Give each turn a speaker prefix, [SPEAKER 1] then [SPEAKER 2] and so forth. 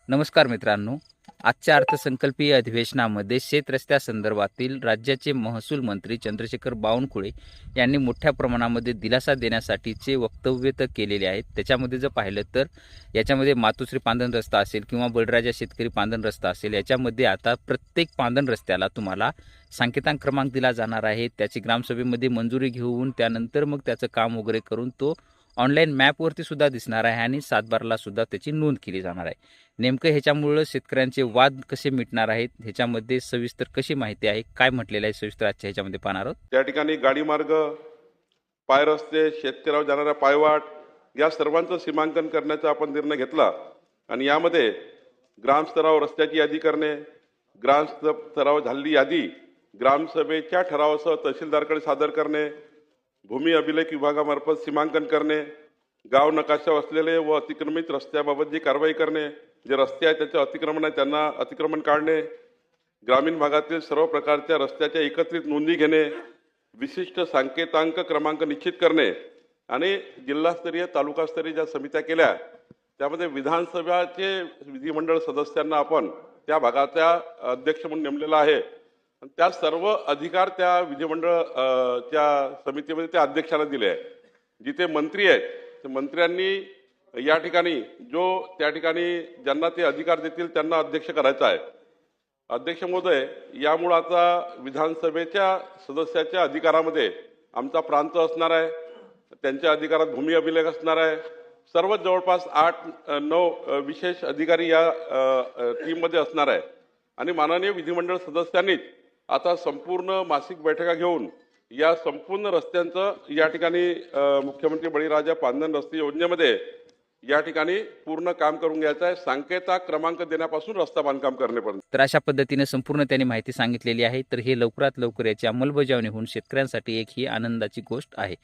[SPEAKER 1] नमस्कार मित्रांनो, आजच्या अर्थसंकल्पीय अधिवेशनामध्ये शेतरस्त्यासंदर्भातील राज्याचे महसूल मंत्री चंद्रशेखर बावनकुळे यांनी मोठ्या प्रमाणामध्ये दिलासा देण्यासाठीचे वक्तव्य तर केलेले आहेत. त्याच्यामध्ये जर पाहिलं तर याच्यामध्ये मातोश्री पांदन रस्ता असेल किंवा बळीराजा शेतकरी पांदन रस्ता असेल, याच्यामध्ये आता प्रत्येक पांदन रस्त्याला तुम्हाला सांकेतांक क्रमांक दिला जाणार आहे. त्याची ग्रामसभेमध्ये मंजुरी घेऊन त्यानंतर मग त्याचं काम वगैरे करून तो ऑनलाईन मॅपवरती सुद्धा दिसणार आहे आणि सातबाराला सुद्धा त्याची नोंद केली जाणार आहे. नेमकं ह्याच्यामुळं शेतकऱ्यांचे वाद कसे मिटणार आहेत, ह्याच्यामध्ये सविस्तर कशी माहिती आहे, काय म्हटलेलं आहे, सविस्तर आजच्या ह्याच्यामध्ये पाहणार आहोत.
[SPEAKER 2] त्या ठिकाणी गाडी मार्ग, पाय रस्ते, शेतकऱ्यावर जाणाऱ्या पायवाट या सर्वांचं सीमांकन करण्याचा आपण निर्णय घेतला आणि यामध्ये ग्रामस्तरावर रस्त्याची यादी करणे, ग्रामस्तरावर झालेली यादी ग्रामसभेच्या ठरावासह तहसीलदारकडे सादर करणे, भूमी अभिलेख विभागामार्फत सीमांकन करणे, गाव नकाशावर असलेले व अतिक्रमित रस्त्याबाबत जी कारवाई करणे, जे रस्ते आहेत त्याचे अतिक्रमण आहे त्यांना अतिक्रमण काढणे, ग्रामीण भागातील सर्व प्रकारच्या रस्त्याच्या एकत्रित नोंदी घेणे, विशिष्ट सांकेतांक क्रमांक निश्चित करणे आणि जिल्हास्तरीय तालुकास्तरीय ज्या समित्या केल्या त्यामध्ये विधानसभाचे विधिमंडळ सदस्यांना आपण त्या भागाच्या अध्यक्ष म्हणून नेमलेला आहे. त्या सर्व अधिकार त्या विधिमंडळ च्या समितीमध्ये त्या अध्यक्षाला दिले आहे. जिथे मंत्री आहेत ते मंत्र्यांनी या ठिकाणी त्या ठिकाणी ज्यांना ते अधिकार देतील त्यांना अध्यक्ष करायचा आहे. अध्यक्ष महोदय, यामुळे आता विधानसभेच्या सदस्याच्या अधिकारामध्ये आमचा प्रांत असणार आहे, त्यांच्या अधिकारात भूमी अभिलेख असणार आहे. सर्व जवळपास 8-9 विशेष अधिकारी या टीममध्ये असणार आहे आणि माननीय विधिमंडळ सदस्यांनीच आता संपूर्ण मासिक बैठका घेऊन या संपूर्ण रस्त्यांचं या ठिकाणी मुख्यमंत्री बळीराजा पांदन रस्ते योजनेमध्ये या ठिकाणी पूर्ण काम करून घ्यायचं आहे. सांकेतांक क्रमांक देण्यापासून रस्ता बांधकाम करण्यापर्यंत.
[SPEAKER 1] तर अशा पद्धतीने संपूर्ण त्यांनी माहिती सांगितलेली आहे. तर हे लवकरात लवकर याची अंमलबजावणी होऊन शेतकऱ्यांसाठी एक ही आनंदाची गोष्ट आहे.